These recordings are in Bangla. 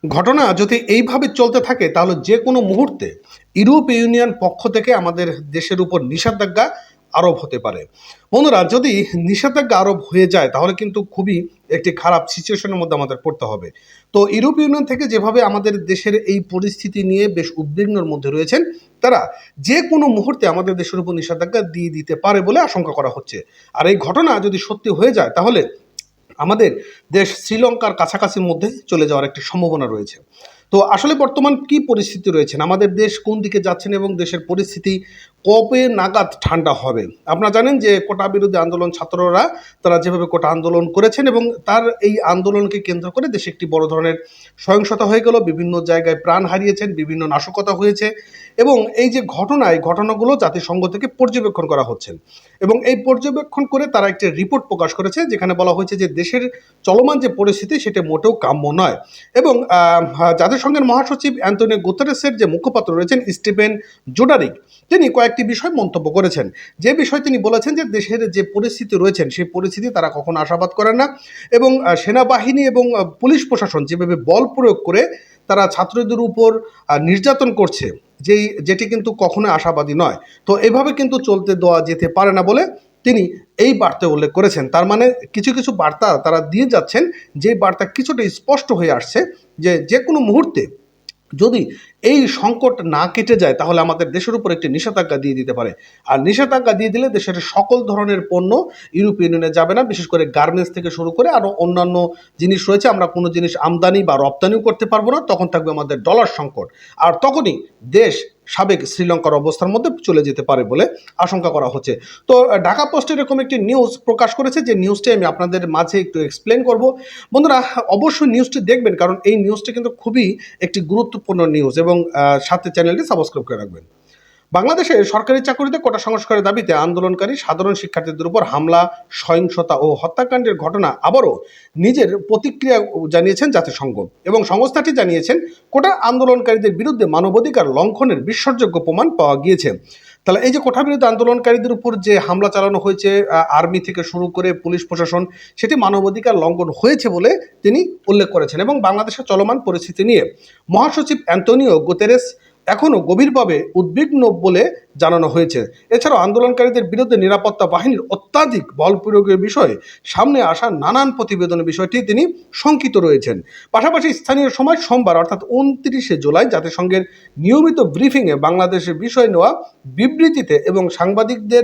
ঘটনা যদি এইভাবে চলতে থাকে তাহলে যে কোনো মুহূর্তে ইউরোপীয় ইউনিয়ন পক্ষ থেকে আমাদের দেশের উপর নিষেধাজ্ঞা আরোপ হতে পারে। বন্ধুরা, যদি নিষেধাজ্ঞা আরোপ হয়ে যায় তাহলে কিন্তু খুবই একটি খারাপ সিচুয়েশনের মধ্যে আমাদের পড়তে হবে। তো ইউরোপীয় ইউনিয়ন থেকে যেভাবে আমাদের দেশের এই পরিস্থিতি নিয়ে বেশ উদ্বিগ্নর মধ্যে রয়েছেন, তারা যে কোনো মুহূর্তে আমাদের দেশের উপর নিষেধাজ্ঞা দিয়ে দিতে পারে বলে আশঙ্কা করা হচ্ছে। আর এই ঘটনা যদি সত্যি হয়ে যায় তাহলে আমাদের দেশ শ্রীলঙ্কার কাছাকাছির মধ্যে চলে যাওয়ার একটি সম্ভাবনা রয়েছে। তো আসলে বর্তমান কি পরিস্থিতি রয়েছেন, আমাদের দেশ কোন দিকে যাচ্ছেন এবং দেশের পরিস্থিতি কবে নাগাদ ঠান্ডা হবে? আপনারা জানেন যে কোটা বিরোধী আন্দোলন ছাত্ররা তারা যেভাবে কোটা আন্দোলন করেছেন এবং তার এই আন্দোলনকে কেন্দ্র করে দেশে একটি বড় ধরনের সহিংসতা হয়ে গেল, বিভিন্ন জায়গায় প্রাণ হারিয়েছেন, বিভিন্ন নাশকতা হয়েছে এবং এই যে ঘটনা, এই ঘটনাগুলো জাতিসংঘ থেকে পর্যবেক্ষণ করা হচ্ছে এবং এই পর্যবেক্ষণ করে তারা একটি রিপোর্ট প্রকাশ করেছে যেখানে বলা হয়েছে যে দেশের চলমান যে পরিস্থিতি সেটা মোটেও কাম্য নয়। এবং জাতিসংঘের মহাসচিব অ্যান্তোনিও গুতেরেসের যে মুখপাত্র রয়েছেন স্টিফেন ডুজারিক, তিনি কয়েকটি বিষয় মন্তব্য করেছেন। যে বিষয় তিনি বলেছেন যে দেশের যে পরিস্থিতি রয়েছেন সেই পরিস্থিতি তারা কখনো আশাবাদ করেন না এবং সেনাবাহিনী এবং পুলিশ প্রশাসন যেভাবে বল প্রয়োগ করে তারা ছাত্রদের উপর নির্যাতন করছে, যেটি কিন্তু কখনো আশাবাদী নয়। তো এভাবে কিন্তু চলতে দেওয়া যেতে পারে না বলে তিনি এই বার্তা উল্লেখ করেছেন। তার মানে কিছু কিছু বার্তা তারা দিয়ে যাচ্ছেন, যে বার্তা কিছুটা স্পষ্ট হয়ে আসছে যে যে কোনো মুহূর্তে যদি এই সংকট না কেটে যায় তাহলে আমাদের দেশের উপর একটি নিষেধাজ্ঞা দিয়ে দিতে পারে। আর নিষেধাজ্ঞা দিয়ে দিলে দেশের সকল ধরনের পণ্য ইউরোপীয় ইউনিয়নে যাবে না, বিশেষ করে গার্মেন্টস থেকে শুরু করে আরও অন্যান্য জিনিস রয়েছে। আমরা কোনো জিনিস আমদানি বা রপ্তানিও করতে পারবো না, তখন থাকবে আমাদের ডলার সংকট। আর তখনই দেশ সাবেক শ্রীলঙ্কার অবস্থার মধ্যে চলে যেতে পারে বলে আশঙ্কা করা হচ্ছে। তো ঢাকা পোস্ট এরকম একটি নিউজ প্রকাশ করেছে, যে নিউজটি আমি আপনাদের মাঝে একটু এক্সপ্লেন করব। বন্ধুরা, অবশ্যই নিউজটি দেখবেন কারণ এই নিউজটি কিন্তু খুবই একটি গুরুত্বপূর্ণ নিউজ এবং সাথে চ্যানেলটি সাবস্ক্রাইব করে রাখবেন। বাংলাদেশে সরকারি চাকরিতে কোটা সংস্কারের দাবিতে আন্দোলনকারী সাধারণ শিক্ষার্থীদের উপর হামলা, সহিংসতা ও হত্যাকাণ্ডের ঘটনা আবারও নিজের প্রতিক্রিয়া জানিয়েছেন জাতিসংঘ এবং সংস্থাটি জানিয়েছেন কোটা আন্দোলনকারীদের বিরুদ্ধে মানবাধিকার লঙ্ঘনের বিশ্বাসযোগ্য প্রমাণ পাওয়া গিয়েছে। তাহলে এই যে কোটা বিরোধী আন্দোলনকারীদের উপর যে হামলা চালানো হয়েছে আর্মি থেকে শুরু করে পুলিশ প্রশাসন, সেটি মানবাধিকার লঙ্ঘন হয়েছে বলে তিনি উল্লেখ করেছেন এবং বাংলাদেশের চলমান পরিস্থিতি নিয়ে মহাসচিব অ্যান্তোনিও গুতেরেস এখনও গভীরভাবে উদ্বিগ্ন বলে জানানো হয়েছে। এছাড়াও আন্দোলনকারীদের বিরুদ্ধে নিরাপত্তা বাহিনীর অত্যাধিক বল প্রয়োগের বিষয়ে সামনে আসা নানান প্রতিবেদনের বিষয়টি তিনি শঙ্কিত রয়েছেন। পাশাপাশি স্থানীয় সময় সোমবার অর্থাৎ 29শে জুলাই জাতিসংঘের নিয়মিত ব্রিফিংয়ে বাংলাদেশের বিষয় নেওয়া বিবৃতিতে এবং সাংবাদিকদের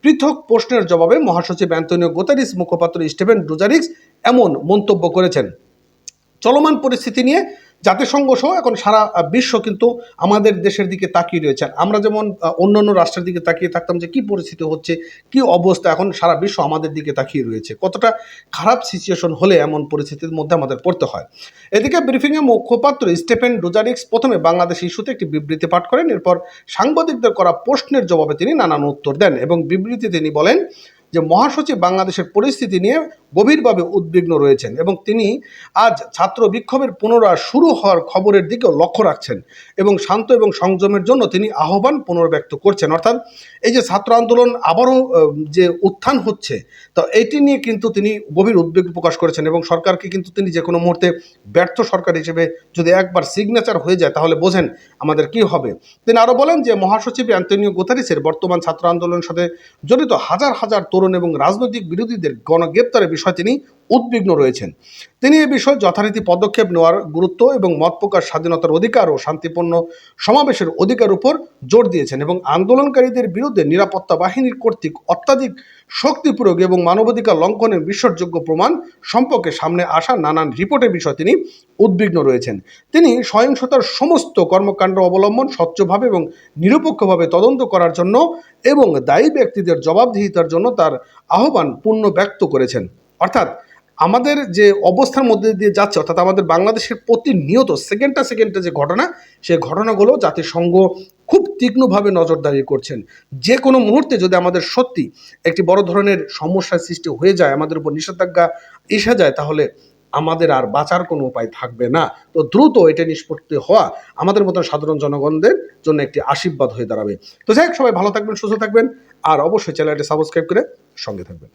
পৃথক প্রশ্নের জবাবে মহাসচিব অ্যান্তোনিও গুতেরেস মুখপাত্র স্টিফেন ডুজারিক এমন মন্তব্য করেছেন। চলমান পরিস্থিতি নিয়ে জাতিসংঘ সহ এখন সারা বিশ্ব কিন্তু আমাদের দেশের দিকে তাকিয়ে রয়েছে। আমরা যেমন অন্যান্য রাষ্ট্রের দিকে তাকিয়ে থাকতাম যে কি পরিস্থিতি হচ্ছে, কি অবস্থা, এখন সারা বিশ্ব আমাদের দিকে তাকিয়ে রয়েছে। কতটা খারাপ সিচুয়েশন হলে এমন পরিস্থিতির মধ্যে আমাদের পড়তে হয়। এদিকে ব্রিফিংয়ে মুখপাত্র স্টিফেন ডুজারিক প্রথমে বাংলাদেশ ইস্যুতে একটি বিবৃতি পাঠ করেন, এরপর সাংবাদিকদের করা প্রশ্নের জবাবে তিনি নানান উত্তর দেন এবং বিবৃতিতে তিনি বলেন যে মহাসচিব বাংলাদেশের পরিস্থিতি নিয়ে গভীরভাবে উদ্বিগ্ন রয়েছেন এবং তিনি আজ ছাত্র বিক্ষোভের পুনরায় শুরু হওয়ার খবরের দিকেও লক্ষ্য রাখছেন এবং শান্ত এবং সংযমের জন্য তিনি আহ্বান পুনর্ব্যক্ত করছেন। অর্থাৎ এই যে ছাত্র আন্দোলন আবারও যে উত্থান হচ্ছে, তো এটি নিয়ে কিন্তু তিনি গভীর উদ্বেগ প্রকাশ করেছেন এবং সরকারকে কিন্তু তিনি যে কোনো মুহূর্তে ব্যর্থ সরকার হিসেবে যদি একবার সিগনেচার হয়ে যায় তাহলে বোঝেন আমাদের কি হবে। তিনি আরও বলেন যে মহাসচিব অ্যান্তোনিও গুতেরেসের বর্তমান ছাত্র আন্দোলনের সাথে জড়িত হাজার হাজার তরুণ এবং রাজনৈতিক বিরোধীদের গণগ্রেপ্তারের বিষয়ে তিনি উদ্বিগ্ন রয়েছেন। তিনি এ বিষয়ে যথারীতি পদক্ষেপ নেওয়ার গুরুত্ব এবং মত প্রকাশ স্বাধীনতার অধিকার ও শান্তিপূর্ণ সমাবেশের অধিকার উপর জোর দিয়েছেন এবং আন্দোলনকারীদের বিরুদ্ধে নিরাপত্তা বাহিনীর কর্তৃক অত্যাধিক শক্তি প্রয়োগ এবং মানবাধিকার লঙ্ঘনের বিশ্বাসযোগ্য প্রমাণ সম্পর্কে সামনে আসা নানান রিপোর্টের বিষয়ে তিনি উদ্বিগ্ন রয়েছেন। তিনি সহিংসতার সমস্ত কর্মকাণ্ড অবলম্বন স্বচ্ছভাবে এবং নিরপেক্ষভাবে তদন্ত করার জন্য এবং দায়ী ব্যক্তিদের জবাবদিহিতার জন্য তার আহ্বান পূর্ণ ব্যক্ত করেছেন। অর্থাৎ আমাদের যে অবস্থার মধ্যে দিয়ে যাচ্ছে, অর্থাৎ আমাদের বাংলাদেশের প্রতিনিয়ত সেকেন্ডে যে ঘটনা, সেই ঘটনাগুলো জাতিসংঘ খুব তীক্ষ্ণভাবে নজরদারি করছেন। যে কোনো মুহূর্তে যদি আমাদের সত্যি একটি বড় ধরনের সমস্যার সৃষ্টি হয়ে যায়, আমাদের উপর নিষেধাজ্ঞা এসে যায়, তাহলে আমাদের আর বাঁচার কোনো উপায় থাকবে না। তো দ্রুত এটা নিষ্পত্তি হওয়া আমাদের মতো সাধারণ জনগণদের জন্য একটি আশীর্বাদ হয়ে দাঁড়াবে। তো যাই হোক, সবাই ভালো থাকবেন, সুস্থ থাকবেন আর অবশ্যই চ্যানেলটি সাবস্ক্রাইব করে সঙ্গে থাকবেন।